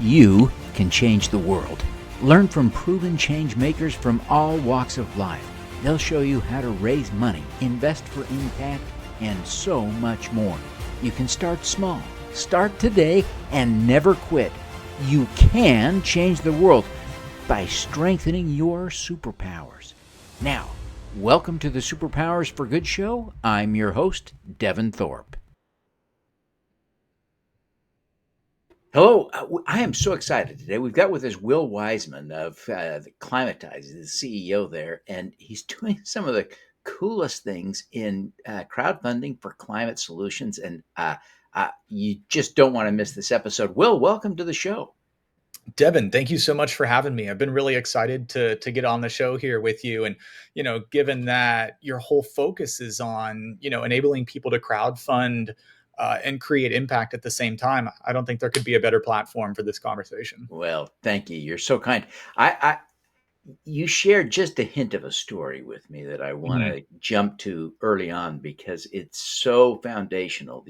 You can change the world. Learn from proven change makers from all walks of life. They'll show you how to raise money, invest for impact, and so much more. You can start small. Start today and never quit. You can change the world by strengthening your superpowers. Now, welcome to the Superpowers for Good show. I'm your host, Devin Thorpe. Hello, I am so excited today. We've got with us Will Wiseman of Climatize, the CEO there, and he's doing some of the coolest things in crowdfunding for climate solutions. And you just don't want to miss this episode. Will, welcome to the show. Devin, thank you so much for having me. I've been really excited to get on the show here with you. And, given that your whole focus is on, enabling people to crowdfund and create impact at the same time, I don't think there could be a better platform for this conversation. Well, thank you. You're so kind. You shared just a hint of a story with me that I want to jump to early on because it's so foundational.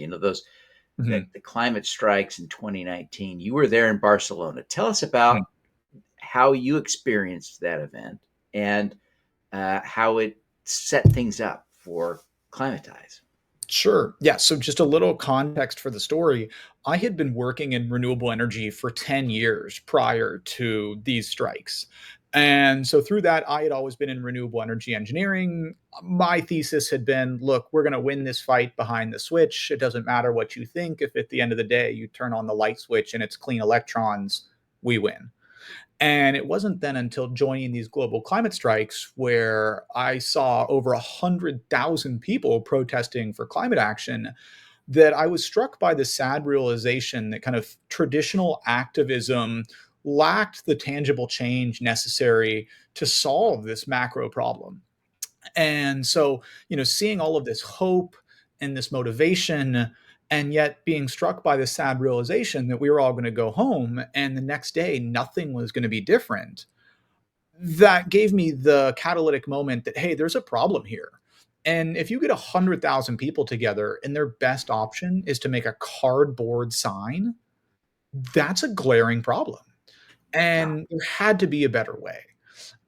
The climate strikes in 2019. You were there in Barcelona. Tell us about how you experienced that event and how it set things up for Climatize. Sure. Yeah. So just a little context for the story. I had been working in renewable energy for 10 years prior to these strikes. And so through that, I had always been in renewable energy engineering. My thesis had been, look, we're going to win this fight behind the switch. It doesn't matter what you think. If at the end of the day, you turn on the light switch and it's clean electrons, we win. And it wasn't then until joining these global climate strikes where I saw over 100,000 people protesting for climate action that I was struck by the sad realization that kind of traditional activism lacked the tangible change necessary to solve this macro problem. And so, seeing all of this hope and this motivation, and yet being struck by the sad realization that we were all going to go home and the next day nothing was going to be different, that gave me the catalytic moment that, hey, there's a problem here. And if you get 100,000 people together and their best option is to make a cardboard sign, that's a glaring problem. And there had to be a better way.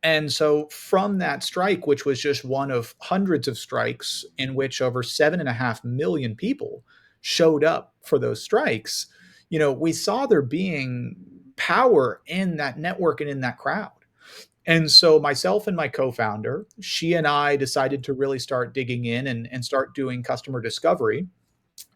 And so from that strike, which was just one of hundreds of strikes in which over 7.5 million people showed up for those strikes, we saw there being power in that network and in that crowd. And so myself and my co-founder, she and I decided to really start digging in and start doing customer discovery.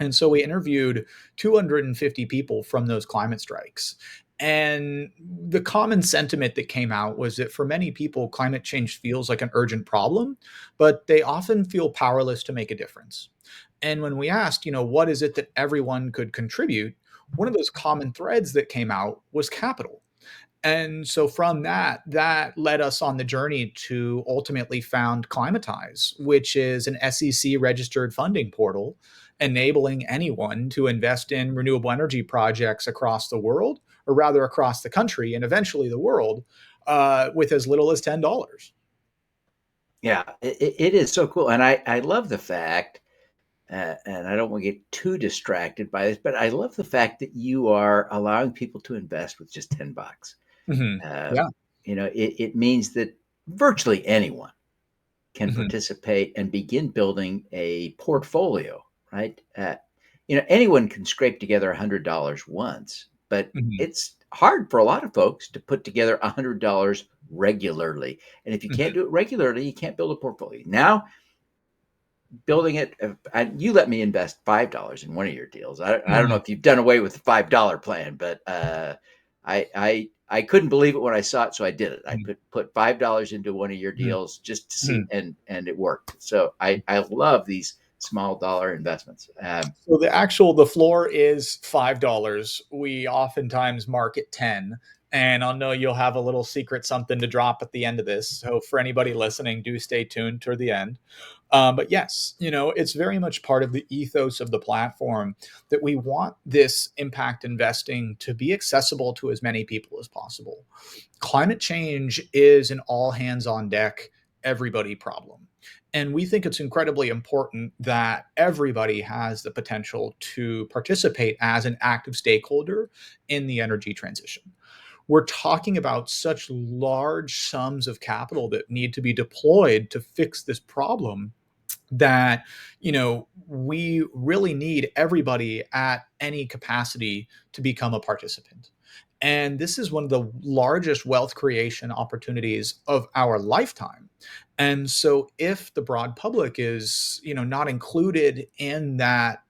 And so we interviewed 250 people from those climate strikes. And the common sentiment that came out was that for many people, climate change feels like an urgent problem, but they often feel powerless to make a difference. And when we asked, what is it that everyone could contribute, one of those common threads that came out was capital. And so from that led us on the journey to ultimately found Climatize, which is an SEC registered funding portal enabling anyone to invest in renewable energy projects across the world, or rather across the country and eventually the world, with as little as $10. Yeah, it is so cool. And I love the fact, and I don't want to get too distracted by this, but I love the fact that you are allowing people to invest with just $10. Yeah. It means that virtually anyone can participate and begin building a portfolio, right? Anyone can scrape together $100 once, but it's hard for a lot of folks to put together $100 regularly. And if you can't do it regularly, you can't build a portfolio. Now, building it, you let me invest $5 in one of your deals. I don't know if you've done away with the $5 plan, but I couldn't believe it when I saw it, so I did it. I put $5 into one of your deals just to see, and it worked. So I love these small dollar investments. So the floor is $5. We oftentimes market 10. And I'll know you'll have a little secret something to drop at the end of this. So for anybody listening, do stay tuned toward the end. But yes, it's very much part of the ethos of the platform that we want this impact investing to be accessible to as many people as possible. Climate change is an all hands on deck, everybody problem. And we think it's incredibly important that everybody has the potential to participate as an active stakeholder in the energy transition. We're talking about such large sums of capital that need to be deployed to fix this problem that we really need everybody at any capacity to become a participant. And this is one of the largest wealth creation opportunities of our lifetime. And so if the broad public is not included in that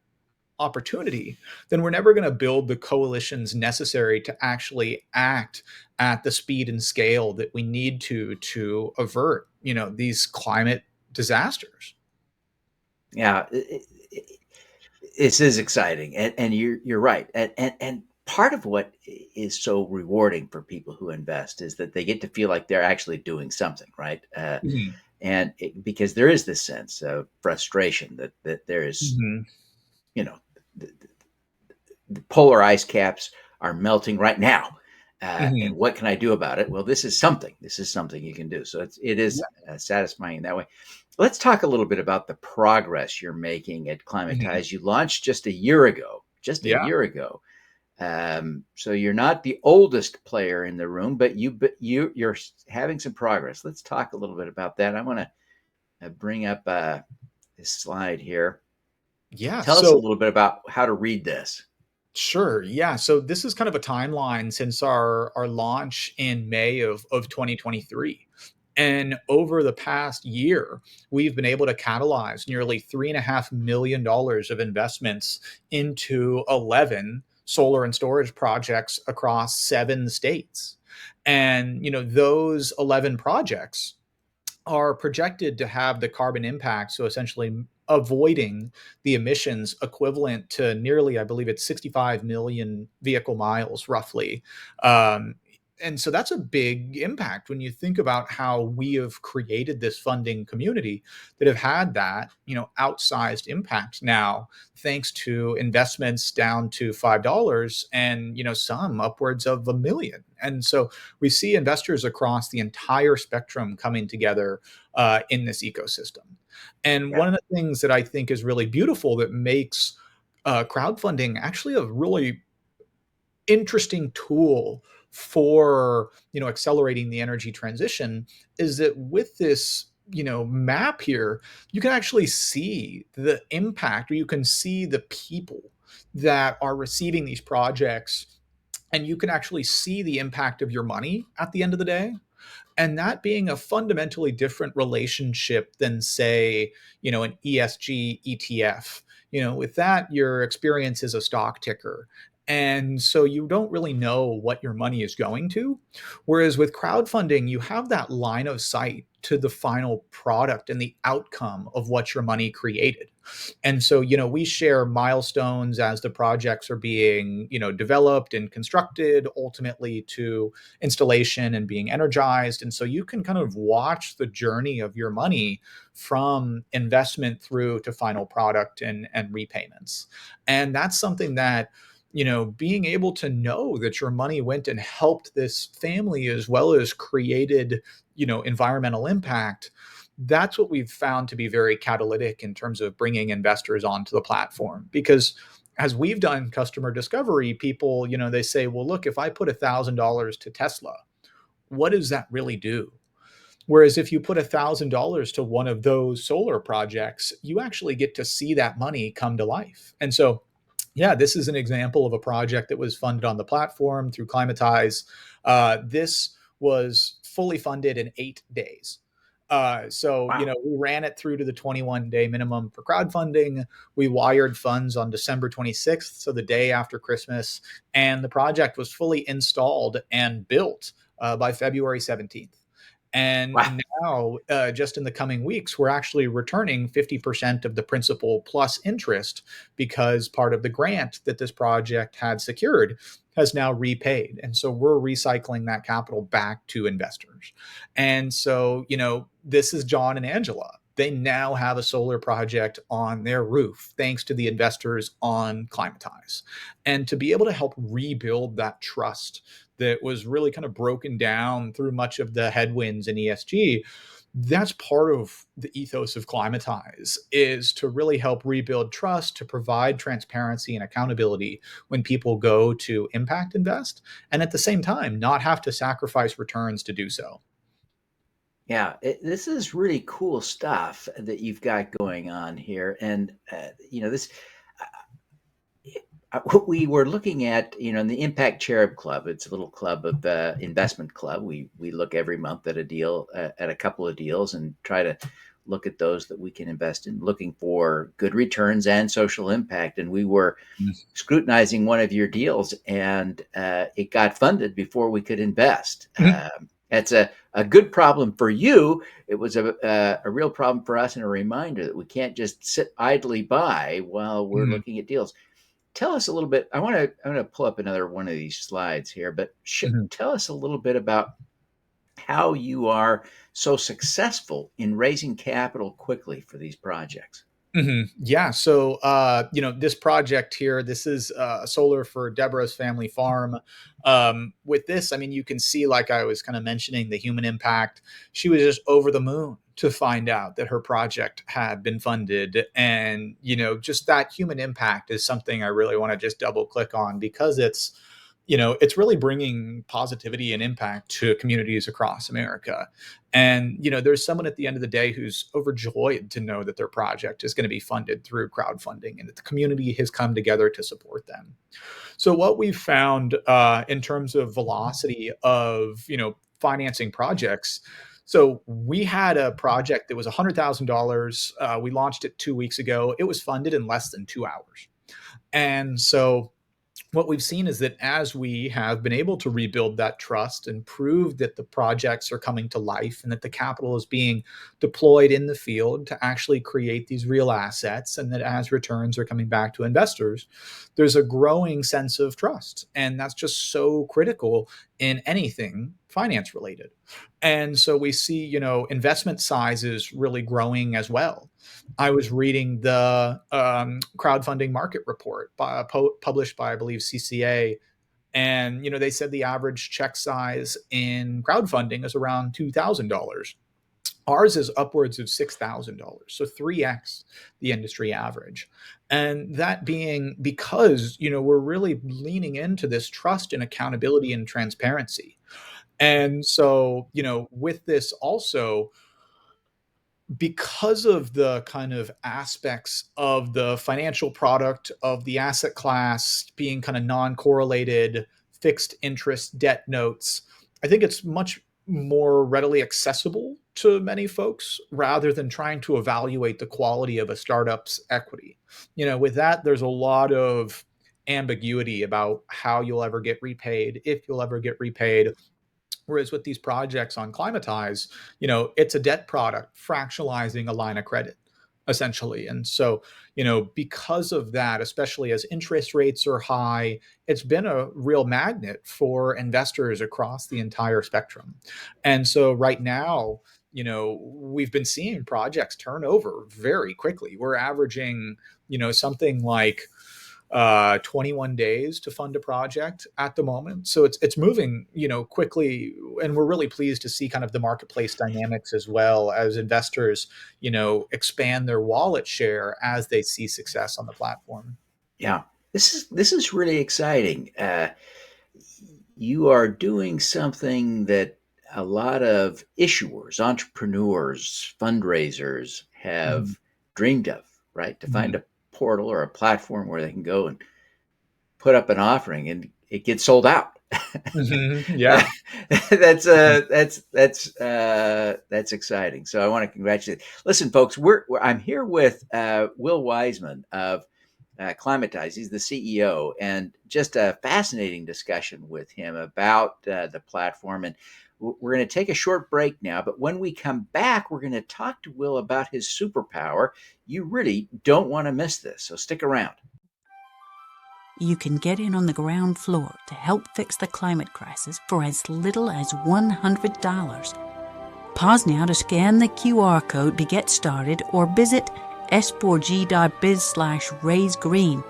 opportunity, then we're never going to build the coalitions necessary to actually act at the speed and scale that we need to avert these climate disasters. Yeah, this is exciting, and you're right, and part of what is so rewarding for people who invest is that they get to feel like they're actually doing something, right? Mhm. Because there is this sense of frustration that there is, Mhm. you know, the, the polar ice caps are melting right now. And Mhm. what can I do about it? Well, this is something. This is something you can do. So it is satisfying in that way. Let's talk a little bit about the progress you're making at Mhm. Climatize. You launched just a year ago. Just a Yeah. year ago. So you're not the oldest player in the room, but you're having some progress. Let's talk a little bit about that. I want to bring up this slide here. Yeah. Tell us a So little bit about how to read this. sure. Yeah. So this is kind of a timeline since our launch in May of 2023. And over the past year, we've been able to catalyze nearly $3.5 million of investments into 11 solar and storage projects across 7 states. And those 11 projects are projected to have the carbon impact, so essentially avoiding the emissions equivalent to nearly, I believe it's 65 million vehicle miles roughly. Um, and so that's a big impact when you think about how we have created this funding community that have had that outsized impact now, thanks to investments down to $5 and some upwards of 1 million. And so we see investors across the entire spectrum coming together in this ecosystem. And Yeah. one of the things that I think is really beautiful that makes crowdfunding actually a really interesting tool for accelerating the energy transition is that with this map here, you can actually see the impact, or you can see the people that are receiving these projects, and you can actually see the impact of your money at the end of the day, and that being a fundamentally different relationship than, say, an ESG ETF. With that, your experience is a stock ticker, and so you don't really know what your money is going to. Whereas with crowdfunding, you have that line of sight to the final product and the outcome of what your money created. And so we share milestones as the projects are being developed and constructed, ultimately to installation and being energized. And so you can kind of watch the journey of your money from investment through to final product and repayments. And that's something that being able to know that your money went and helped this family as well as created environmental impact, that's what we've found to be very catalytic in terms of bringing investors onto the platform. Because as we've done customer discovery, people they say, well, look, if I put $1,000 to Tesla, what does that really do? Whereas if you put $1,000 to one of those solar projects, you actually get to see that money come to life. And so yeah, this is an example of a project that was funded on the platform through Climatize. This was fully funded in 8 days. So, Wow. we ran it through to the 21-day minimum for crowdfunding. We wired funds on December 26th, so the day after Christmas, and the project was fully installed and built by February 17th. Wow. And now, just in the coming weeks, we're actually returning 50% of the principal plus interest, because part of the grant that this project had secured has now repaid. And so we're recycling that capital back to investors. And so, this is John and Angela. They now have a solar project on their roof thanks to the investors on Climatize. And to be able to help rebuild that trust that was really kind of broken down through much of the headwinds in ESG, That's part of the ethos of Climatize, is to really help rebuild trust, to provide transparency and accountability when people go to impact invest, and at the same time, not have to sacrifice returns to do so. Yeah, this is really cool stuff that you've got going on here, and this. We were looking at, in the Impact Cherub Club. It's a little club of investment club. We look every month at a deal, at a couple of deals, and try to look at those that we can invest in, looking for good returns and social impact. And we were scrutinizing one of your deals, and it got funded before we could invest. That's a good problem for you. It was a real problem for us, and a reminder that we can't just sit idly by while we're Mhm. looking at deals. Tell us a little bit. I'm going to pull up another one of these slides here, but Mhm. tell us a little bit about how you are so successful in raising capital quickly for these projects. Yeah. So, this project here, this is solar for Deborah's family farm. With this, I mean, you can see, like I was kind of mentioning, the human impact. She was just over the moon to find out that her project had been funded. And, just that human impact is something I really want to just double click on, because it's really bringing positivity and impact to communities across America. And, there's someone at the end of the day who's overjoyed to know that their project is going to be funded through crowdfunding, and that the community has come together to support them. So what we've found in terms of velocity of, financing projects. So we had a project that was $100,000. We launched it 2 weeks ago. It was funded in less than 2 hours. And so what we've seen is that as we have been able to rebuild that trust and prove that the projects are coming to life, and that the capital is being deployed in the field to actually create these real assets, and that as returns are coming back to investors, there's a growing sense of trust. And that's just so critical in anything finance related. And so we see, investment sizes really growing as well. I was reading the crowdfunding market report published by, I believe, CCA, and they said the average check size in crowdfunding is around $2,000. Ours is upwards of $6,000, so 3x the industry average. And that being because we're really leaning into this trust and accountability and transparency. And so with this also, because of the kind of aspects of the financial product of the asset class being kind of non-correlated fixed interest debt notes, I think it's much more readily accessible to many folks, rather than trying to evaluate the quality of a startup's equity. With that, there's a lot of ambiguity about how you'll ever get repaid, if you'll ever get repaid. Whereas with these projects on Climatize, it's a debt product fractionalizing a line of credit, essentially. And so, because of that, especially as interest rates are high, it's been a real magnet for investors across the entire spectrum. And so right now, we've been seeing projects turn over very quickly. We're averaging, something like 21 days to fund a project at the moment. So it's moving, quickly, and we're really pleased to see kind of the marketplace dynamics, as well as investors, expand their wallet share as they see success on the platform. Yeah, this is really exciting. You are doing something that a lot of issuers, entrepreneurs, fundraisers Mhm. have dreamed of, right? To find Mhm. a portal or a platform where they can go and put up an offering and it gets sold out. Mhm. Yeah. Mhm. That's exciting. So I want to congratulate. Listen, folks, I'm here with Will Wiseman of Climatize. He's the CEO, and just a fascinating discussion with him about the platform. And we're going to take a short break now, but when we come back, we're going to talk to Will about his superpower. You really don't want to miss this, so stick around. You can get in on the ground floor to help fix the climate crisis for as little as $100. Pause now to scan the QR code to get started, or visit s4g.biz/raisegreen.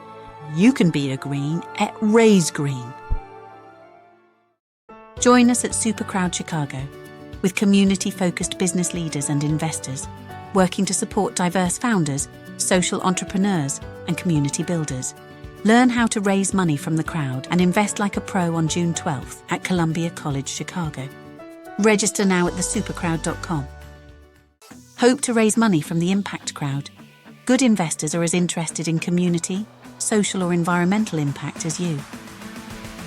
You can be a green at Raise Green. Join us at Supercrowd Chicago. with community-focused business leaders and investors, working to support diverse founders, social entrepreneurs, and community builders. Learn how to raise money from the crowd and invest like a pro on June 12th at Columbia College, Chicago. Register now at thesupercrowd.com. Hope to raise money from the impact crowd. Good investors are as interested in community, social or environmental impact as you.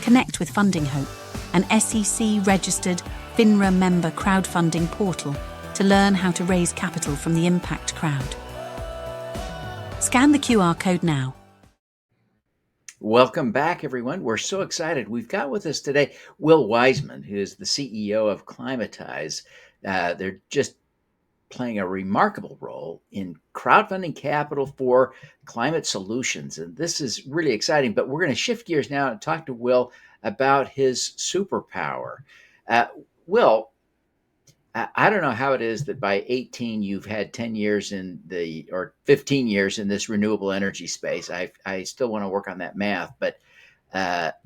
Connect with Funding Hope, an SEC-registered FINRA member crowdfunding portal to learn how to raise capital from the impact crowd. Scan the QR code now. Welcome back, everyone. We're so excited. We've got with us today Will Wiseman, who is the CEO of Climatize. They're just playing a remarkable role in crowdfunding capital for climate solutions. And this is really exciting, but we're going to shift gears now and talk to Will about his superpower. Will, I don't know how it is that by 18, you've had 10 years or 15 years in this renewable energy space. I still want to work on that math, but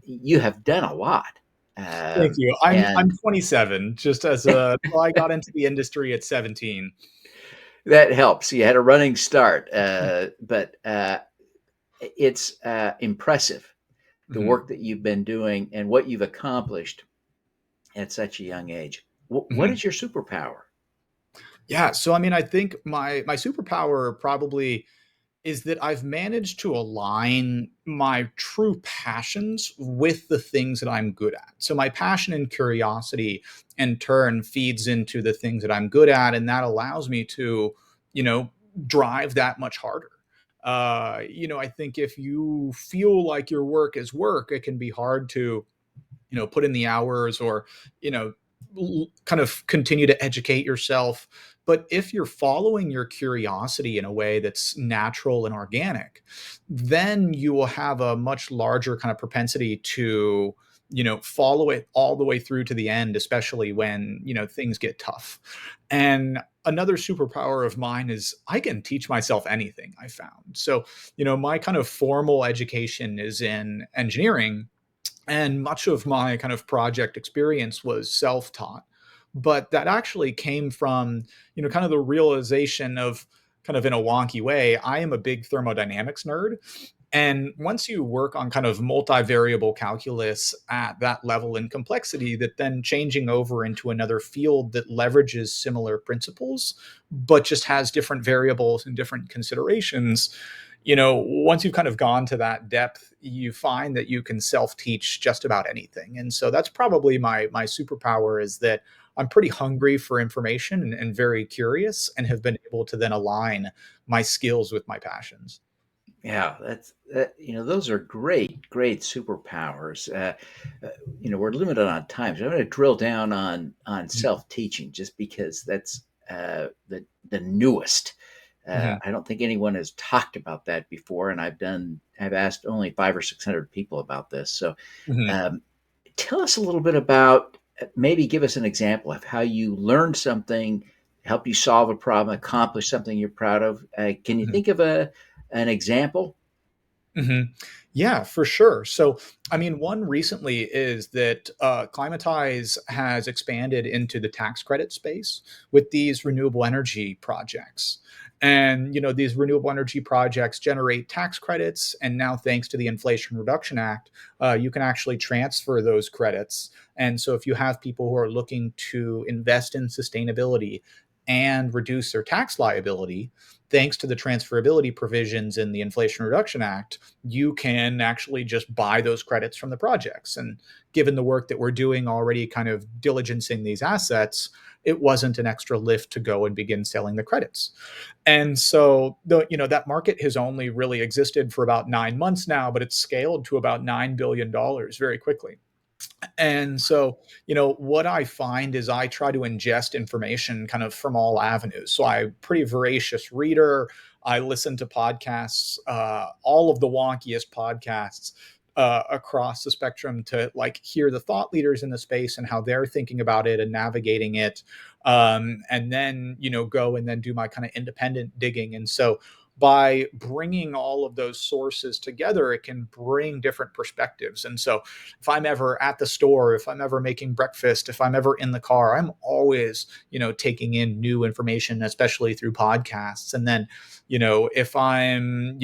you have done a lot. Thank you. I'm 27, so I got into the industry at 17. That helps. You had a running start, but it's impressive, the work that you've been doing and what you've accomplished at such a young age. What is your superpower? Yeah, so I think my superpower probably is that I've managed to align my true passions with the things that I'm good at. So my passion and curiosity in turn feeds into the things that I'm good at, and that allows me to, drive that much harder. I think if you feel like your work is work, it can be hard to, put in the hours or, kind of continue to educate yourself. But if you're following your curiosity in a way that's natural and organic, then you will have a much larger kind of propensity to, follow it all the way through to the end, especially when, things get tough. And another superpower of mine is I can teach myself anything, I found. So, my kind of formal education is in engineering, and much of my kind of project experience was self-taught. But that actually came from, kind of the realization of, kind of in a wonky way, I am a big thermodynamics nerd. And once you work on kind of multivariable calculus at that level in complexity, that then changing over into another field that leverages similar principles, but just has different variables and different considerations, once you've kind of gone to that depth, you find that you can self-teach just about anything. And so that's probably my superpower, is that I'm pretty hungry for information and very curious, and have been able to then align my skills with my passions. Yeah, those are great superpowers. We're limited on time, so I'm going to drill down on self-teaching, just because that's the newest. I don't think anyone has talked about that before, and I've asked only 500 or 600 people about this. So, tell us a little bit about, maybe give us an example of how you learned something, helped you solve a problem, accomplish something you're proud of. Can you think of an example? Yeah, for sure. So, one recently is that Climatize has expanded into the tax credit space with these renewable energy projects. And, these renewable energy projects generate tax credits. And now, thanks to the Inflation Reduction Act, you can actually transfer those credits. And so if you have people who are looking to invest in sustainability and reduce their tax liability, thanks to the transferability provisions in the Inflation Reduction Act, you can actually just buy those credits from the projects. And given the work that we're doing already, kind of diligencing these assets, it wasn't an extra lift to go and begin selling the credits. And so that market has only really existed for about 9 months now, but it's scaled to about $9 billion very quickly. And so, what I find is I try to ingest information kind of from all avenues. So I'm a pretty voracious reader. I listen to podcasts, all of the wonkiest podcasts across the spectrum, to hear the thought leaders in the space and how they're thinking about it and navigating it. And then, go and then do my kind of independent digging. And so by bringing all of those sources together, it can bring different perspectives. And so if I'm ever at the store, if I'm ever making breakfast, if I'm ever in the car, I'm always, taking in new information, especially through podcasts. And then, if I'm,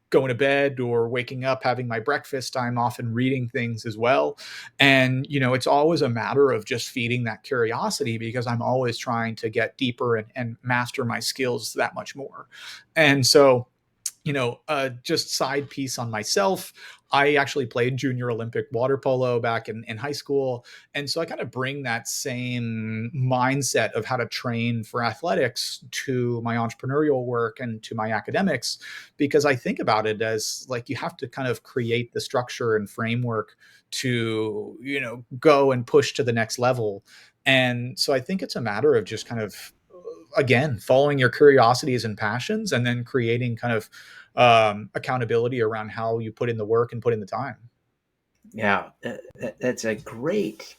going to bed or waking up having my breakfast, I'm often reading things as well. And it's always a matter of just feeding that curiosity, because I'm always trying to get deeper and master my skills that much more. And so, just side piece on myself, I actually played junior Olympic water polo back in high school. And so I kind of bring that same mindset of how to train for athletics to my entrepreneurial work and to my academics, because I think about it as like you have to kind of create the structure and framework to, go and push to the next level. And so I think it's a matter of just kind of, again, following your curiosities and passions, and then creating kind of accountability around how you put in the work and put in the time. Yeah, that's a great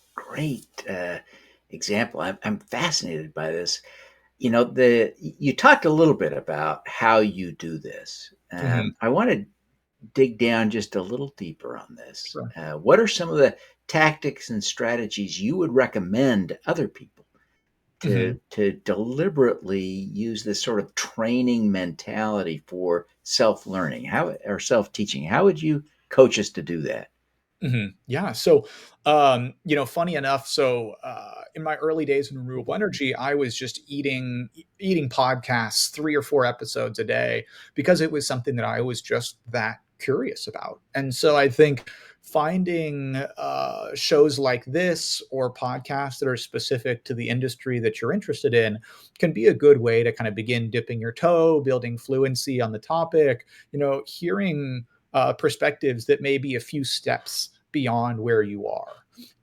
example. I'm fascinated by this. You talked a little bit about how you do this. Mhm. I want to dig down just a little deeper on this. Sure. What are some of the tactics and strategies you would recommend other people Mhm. to deliberately use this sort of training mentality for self-learning, how or self-teaching? How would you coach us to do that? Yeah. So, funny enough, in my early days in renewable energy, I was just eating podcasts, 3 or 4 episodes a day, because it was something that I was just that curious about. And so, I think finding shows like this or podcasts that are specific to the industry that you're interested in can be a good way to kind of begin dipping your toe, building fluency on the topic. Hearing perspectives that may be a few steps beyond where you are.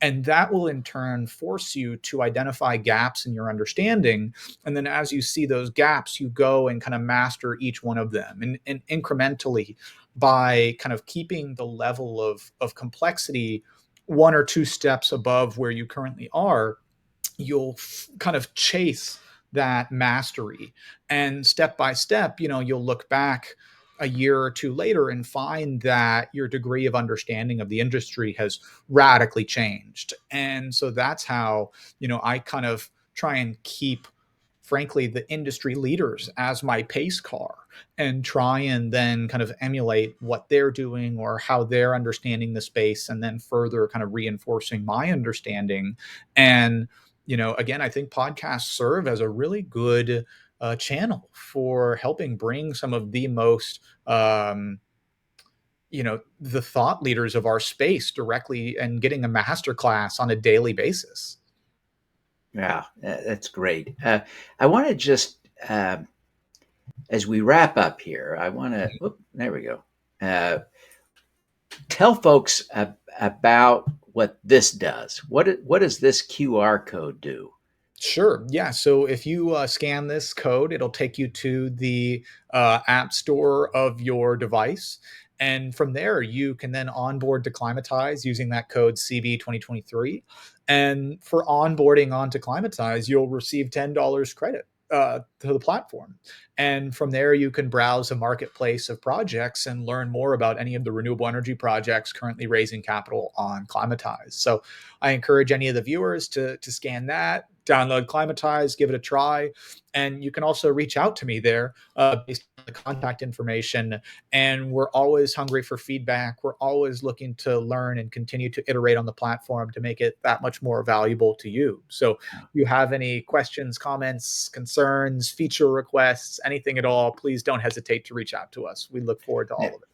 And that will in turn force you to identify gaps in your understanding. And then as you see those gaps, you go and kind of master each one of them. And incrementally, by kind of keeping the level of complexity 1 or 2 steps above where you currently are, you'll kind of chase that mastery. And step by step, you'll look back a year or two later and find that your degree of understanding of the industry has radically changed. And so that's how, I kind of try and keep, frankly, the industry leaders as my pace car, and try and then kind of emulate what they're doing or how they're understanding the space, and then further kind of reinforcing my understanding. And again, I think podcasts serve as a really good channel for helping bring some of the most, the thought leaders of our space directly, and getting a master class on a daily basis. Yeah, that's great. I want to just, as we wrap up here, I want to, there we go. Tell folks about what this does. What does this QR code do? Sure. Yeah. So if you scan this code, it'll take you to the app store of your device. And from there, you can then onboard to Climatize using that code CB 2023. And for onboarding onto Climatize, you'll receive $10 credit to the platform. And from there, you can browse a marketplace of projects and learn more about any of the renewable energy projects currently raising capital on Climatize. So I encourage any of the viewers to scan that, download Climatize, give it a try. And you can also reach out to me there based on the contact information. And we're always hungry for feedback. We're always looking to learn and continue to iterate on the platform to make it that much more valuable to you. So if you have any questions, comments, concerns, feature requests, anything at all, please don't hesitate to reach out to us. We look forward to all Now, of it.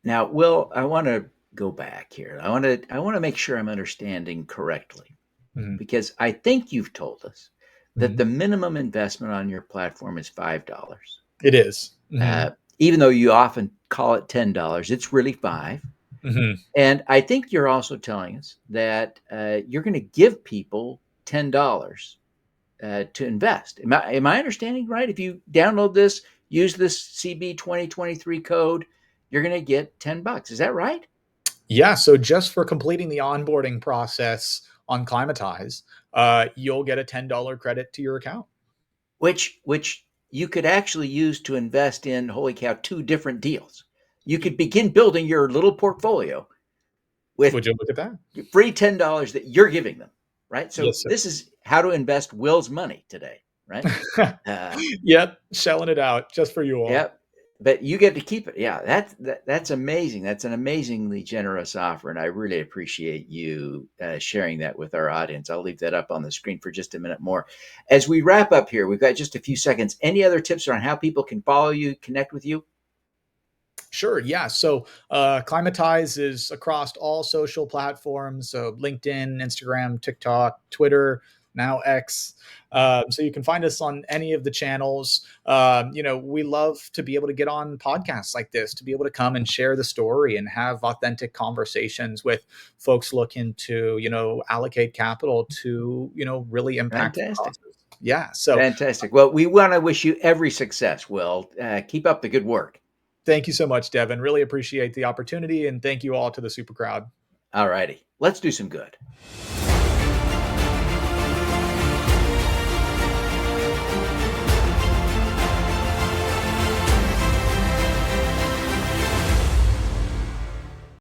now, Will, I want to go back here. I want to make sure I'm understanding correctly, Mhm. because I think you've told us that Mhm. the minimum investment on your platform is $5. It is. Uh, Even though you often call it $10, it's really five. Mhm. And I think you're also telling us that you're going to give people $10 to invest. Am I understanding right? If you download this, use this CB 2023 code, you're going to get $10. Is that right? Yeah, so just for completing the onboarding process on Climatize, you'll get a $10 credit to your account. Which you could actually use to invest in, holy cow, 2 different deals. You could begin building your little portfolio with Would you look at that? free $10 that you're giving them, right? So Yes, sir. this is how to invest Will's money today, right? Yep, shelling it out just for you all. Yeah, but you get to keep it. Yeah, that's amazing. That's an amazingly generous offer, and I really appreciate you sharing that with our audience. I'll leave that up on the screen for just a minute more. As we wrap up here, we've got just a few seconds. Any other tips on how people can follow you, connect with you? Sure. Yeah. So Climatize is across all social platforms. So LinkedIn, Instagram, TikTok, Twitter, now X. So you can find us on any of the channels. We love to be able to get on podcasts like this, to be able to come and share the story and have authentic conversations with folks looking to, allocate capital to, really impact Fantastic. causes. Yeah. So Fantastic. Well, we want to wish you every success, Will. Keep up the good work. thank you so much, Devin. Really appreciate the opportunity. And thank you all to the super crowd. All righty. Let's do some good.